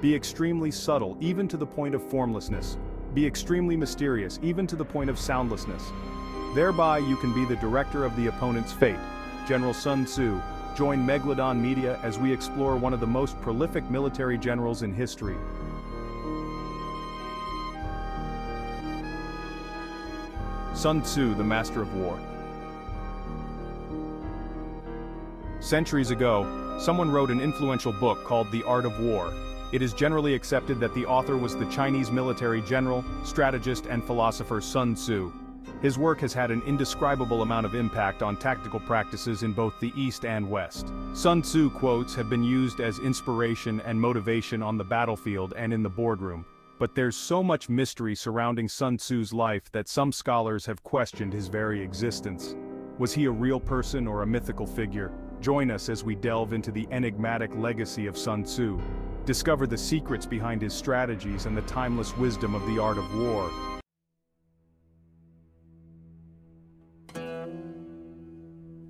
Be extremely subtle, even to the point of formlessness. Be extremely mysterious, even to the point of soundlessness. Thereby you can be the director of the opponent's fate. General Sun Tzu. Join Megalodon Media as we explore one of the most prolific military generals in history. Sun Tzu, the master of war. Centuries ago, someone wrote an influential book called The Art of War. It is generally accepted that the author was the Chinese military general, strategist, and philosopher Sun Tzu. His work has had an indescribable amount of impact on tactical practices in both the East and West. Sun Tzu quotes have been used as inspiration and motivation on the battlefield and in the boardroom. But there's so much mystery surrounding Sun Tzu's life that some scholars have questioned his very existence. Was he a real person or a mythical figure? Join us as we delve into the enigmatic legacy of Sun Tzu. Discover the secrets behind his strategies and the timeless wisdom of the art of war.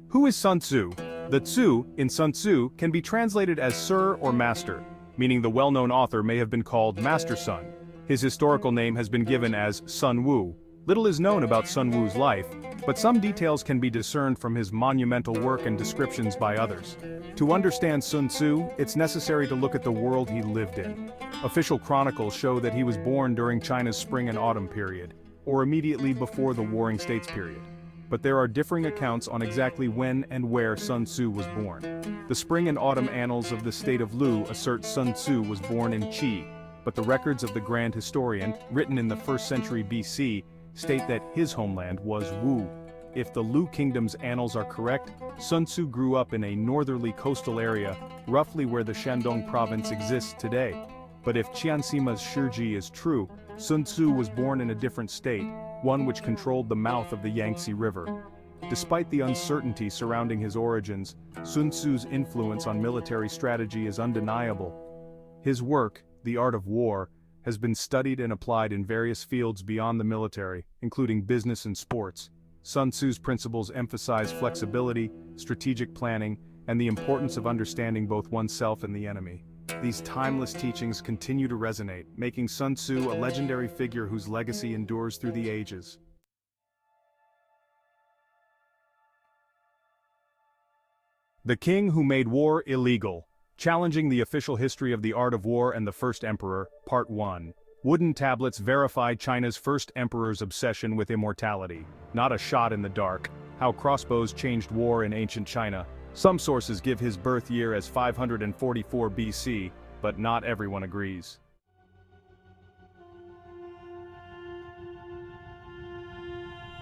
Who is Sun Tzu? The Tzu, in Sun Tzu, can be translated as Sir or Master, meaning the well-known author may have been called Master Sun. His historical name has been given as Sun Wu. Little is known about Sun Wu's life, but some details can be discerned from his monumental work and descriptions by others. To understand Sun Tzu, it's necessary to look at the world he lived in. Official chronicles show that he was born during China's spring and autumn period, or immediately before the Warring States period. But there are differing accounts on exactly when and where Sun Tzu was born. The spring and autumn annals of the state of Lu assert Sun Tzu was born in Qi, but the records of the Grand Historian, written in the 1st century BC, state that his homeland was Wu. If the Lu Kingdom's annals are correct, Sun Tzu grew up in a northerly coastal area, roughly where the Shandong province exists today. But if Qianxima's Shiji is true, Sun Tzu was born in a different state, one which controlled the mouth of the Yangtze River. Despite the uncertainty surrounding his origins, Sun Tzu's influence on military strategy is undeniable. His work, The Art of War, has been studied and applied in various fields beyond the military, including business and sports. Sun Tzu's principles emphasize flexibility, strategic planning, and the importance of understanding both oneself and the enemy. These timeless teachings continue to resonate, making Sun Tzu a legendary figure whose legacy endures through the ages. The King Who Made War Illegal. Challenging the Official History of the Art of War and the First Emperor, Part 1. Wooden tablets verify China's first emperor's obsession with immortality. Not a shot in the dark. How crossbows changed war in ancient China. Some sources give his birth year as 544 BC, but not everyone agrees.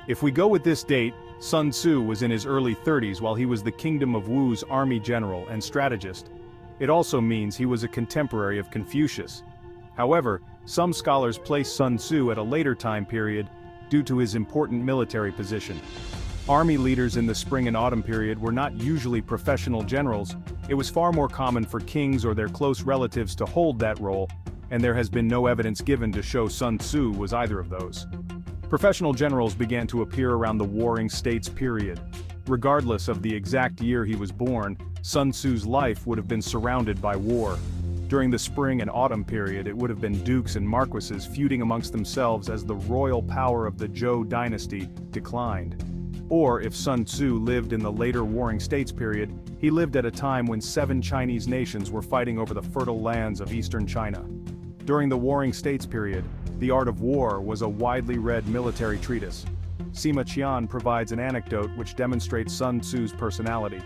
If we go with this date, Sun Tzu was in his early 30s while he was the Kingdom of Wu's army general and strategist. It also means he was a contemporary of Confucius. However, some scholars place Sun Tzu at a later time period due to his important military position. Army leaders in the spring and autumn period were not usually professional generals. It was far more common for kings or their close relatives to hold that role, and there has been no evidence given to show Sun Tzu was either of those. Professional generals began to appear around the Warring States period. Regardless of the exact year he was born, Sun Tzu's life would have been surrounded by war. During the spring and autumn period, it would have been dukes and marquises feuding amongst themselves as the royal power of the Zhou dynasty declined. Or if Sun Tzu lived in the later Warring States period, he lived at a time when 7 Chinese nations were fighting over the fertile lands of eastern China. During the Warring States period, The Art of War was a widely read military treatise. Sima Qian provides an anecdote which demonstrates Sun Tzu's personality.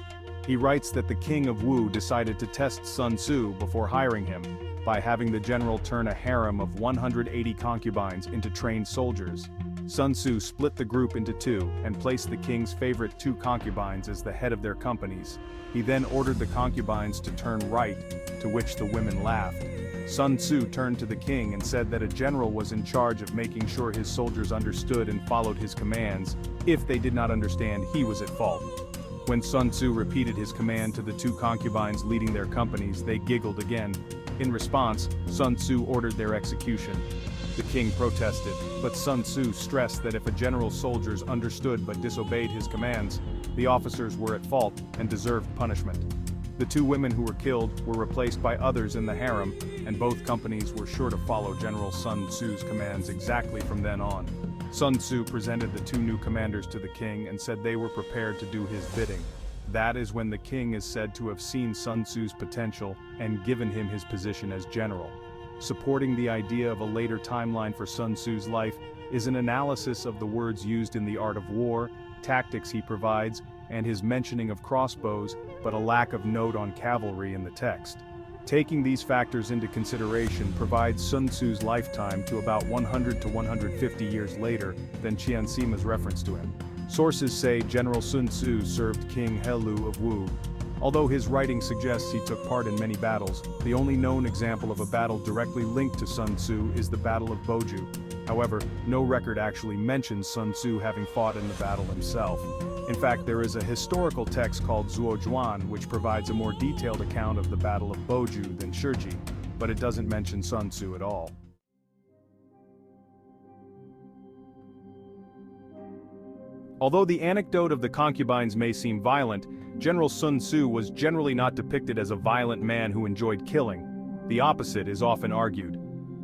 He writes that the king of Wu decided to test Sun Tzu before hiring him, by having the general turn a harem of 180 concubines into trained soldiers. Sun Tzu split the group into 2 and placed the king's favorite 2 concubines as the head of their companies. He then ordered the concubines to turn right, to which the women laughed. Sun Tzu turned to the king and said that a general was in charge of making sure his soldiers understood and followed his commands. If they did not understand, he was at fault. When Sun Tzu repeated his command to the 2 concubines leading their companies, they giggled again. In response, Sun Tzu ordered their execution. The king protested, but Sun Tzu stressed that if a general's soldiers understood but disobeyed his commands, the officers were at fault and deserved punishment. The two women who were killed were replaced by others in the harem, and both companies were sure to follow General Sun Tzu's commands exactly from then on. Sun Tzu presented the two new commanders to the king and said they were prepared to do his bidding. That is when the king is said to have seen Sun Tzu's potential and given him his position as general. Supporting the idea of a later timeline for Sun Tzu's life is an analysis of the words used in The Art of War, tactics he provides, and his mentioning of crossbows, but a lack of note on cavalry in the text. Taking these factors into consideration provides Sun Tzu's lifetime to about 100 to 150 years later than Qian Sima's reference to him. Sources say General Sun Tzu served King Helu of Wu. Although his writing suggests he took part in many battles, the only known example of a battle directly linked to Sun Tzu is the Battle of Boju. However, no record actually mentions Sun Tzu having fought in the battle himself. In fact, there is a historical text called Zhuozhuan which provides a more detailed account of the Battle of Boju than Shiji, but it doesn't mention Sun Tzu at all. Although the anecdote of the concubines may seem violent, General Sun Tzu was generally not depicted as a violent man who enjoyed killing. The opposite is often argued.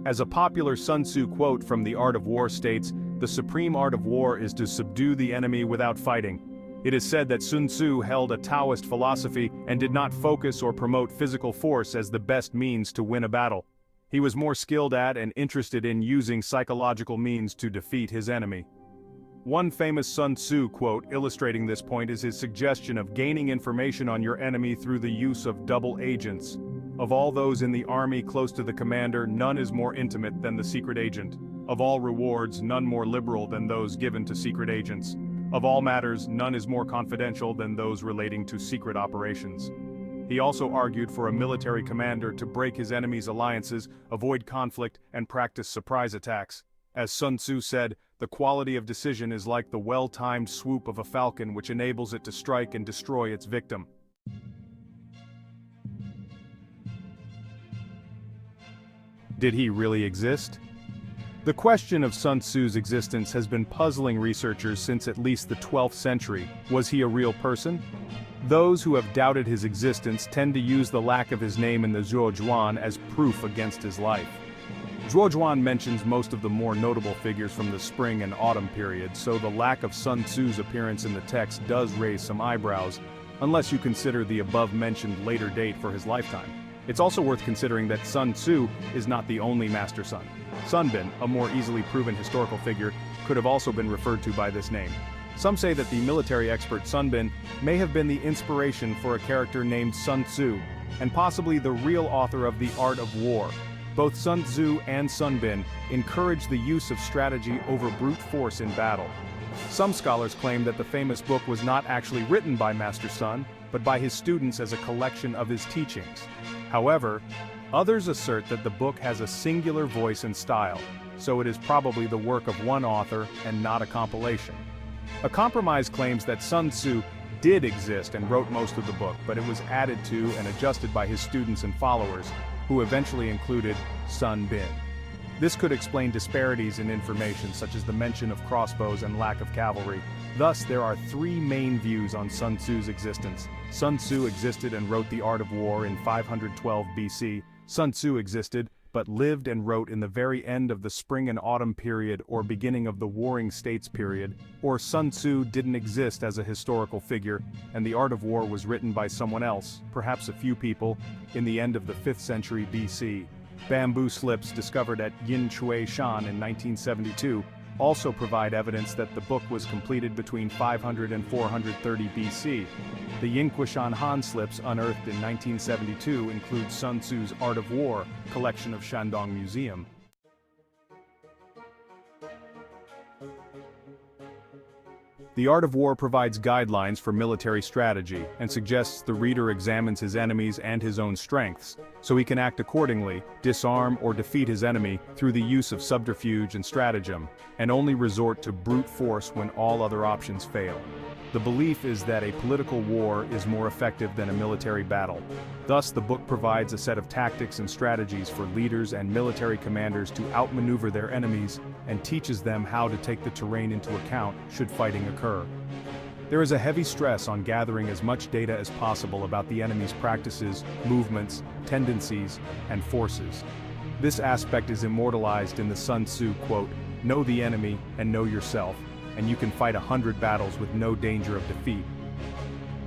As a popular Sun Tzu quote from The Art of War states, "The supreme art of war is to subdue the enemy without fighting." It is said that Sun Tzu held a Taoist philosophy and did not focus or promote physical force as the best means to win a battle. He was more skilled at and interested in using psychological means to defeat his enemy. One famous Sun Tzu quote illustrating this point is his suggestion of gaining information on your enemy through the use of double agents. Of all those in the army close to the commander, none is more intimate than the secret agent. Of all rewards, none more liberal than those given to secret agents. Of all matters, none is more confidential than those relating to secret operations. He also argued for a military commander to break his enemy's alliances, avoid conflict, and practice surprise attacks. As Sun Tzu said, the quality of decision is like the well-timed swoop of a falcon which enables it to strike and destroy its victim. Did he really exist? The question of Sun Tzu's existence has been puzzling researchers since at least the 12th century. Was he a real person? Those who have doubted his existence tend to use the lack of his name in the Zhuozhuan as proof against his life. Zhuozhuan mentions most of the more notable figures from the spring and autumn period, so the lack of Sun Tzu's appearance in the text does raise some eyebrows, unless you consider the above-mentioned later date for his lifetime. It's also worth considering that Sun Tzu is not the only master son. Sun Bin, a more easily proven historical figure, could have also been referred to by this name. Some say that the military expert Sun Bin may have been the inspiration for a character named Sun Tzu, and possibly the real author of The Art of War. Both Sun Tzu and Sun Bin encouraged the use of strategy over brute force in battle. Some scholars claim that the famous book was not actually written by Master Sun, but by his students as a collection of his teachings. However, others assert that the book has a singular voice and style, so it is probably the work of one author and not a compilation. A compromise claims that Sun Tzu did exist and wrote most of the book, but it was added to and adjusted by his students and followers, who eventually included Sun Bin. This could explain disparities in information such as the mention of crossbows and lack of cavalry. Thus, there are three main views on Sun Tzu's existence. Sun Tzu existed and wrote The Art of War in 512 BC. Sun Tzu existed, but lived and wrote in the very end of the spring and autumn period or beginning of the Warring States period, or Sun Tzu didn't exist as a historical figure, and The Art of War was written by someone else, perhaps a few people, in the end of the 5th century BC. Bamboo slips discovered at Yin Chui Shan in 1972 also provide evidence that the book was completed between 500 and 430 BC. The Yingquishan Han slips unearthed in 1972 include Sun Tzu's Art of War, collection of Shandong Museum. The Art of War provides guidelines for military strategy and suggests the reader examines his enemies and his own strengths, so he can act accordingly, disarm or defeat his enemy through the use of subterfuge and stratagem, and only resort to brute force when all other options fail. The belief is that a political war is more effective than a military battle. Thus, the book provides a set of tactics and strategies for leaders and military commanders to outmaneuver their enemies and teaches them how to take the terrain into account should fighting occur. There is a heavy stress on gathering as much data as possible about the enemy's practices, movements, tendencies, and forces. This aspect is immortalized in the Sun Tzu quote, "Know the enemy and know yourself, and you can fight 100 battles with no danger of defeat."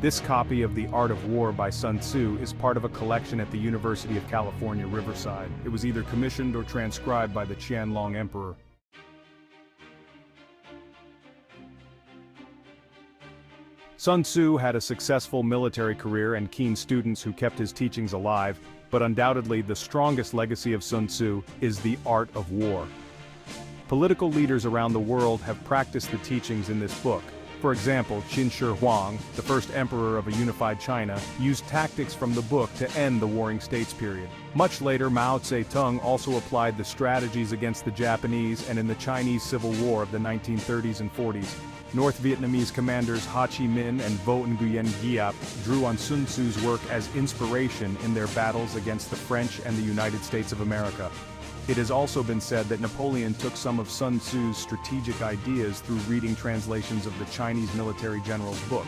This copy of The Art of War by Sun Tzu is part of a collection at the University of California, Riverside. It was either commissioned or transcribed by the Qianlong Emperor. Sun Tzu had a successful military career and keen students who kept his teachings alive, but undoubtedly the strongest legacy of Sun Tzu is the art of war. Political leaders around the world have practiced the teachings in this book. For example, Qin Shi Huang, the first emperor of a unified China, used tactics from the book to end the Warring States period. Much later, Mao Zedong also applied the strategies against the Japanese and in the Chinese Civil War of the 1930s and 40s. North Vietnamese commanders Ho Chi Minh and Vo Nguyen Giap drew on Sun Tzu's work as inspiration in their battles against the French and the United States of America. It has also been said that Napoleon took some of Sun Tzu's strategic ideas through reading translations of the Chinese military general's book.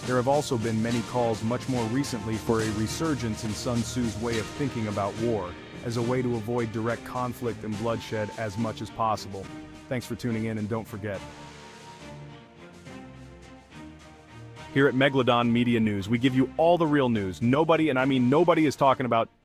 There have also been many calls much more recently for a resurgence in Sun Tzu's way of thinking about war, as a way to avoid direct conflict and bloodshed as much as possible. Thanks for tuning in, and don't forget. Here at Megalodon Media News, we give you all the real news. Nobody, and I mean nobody, is talking about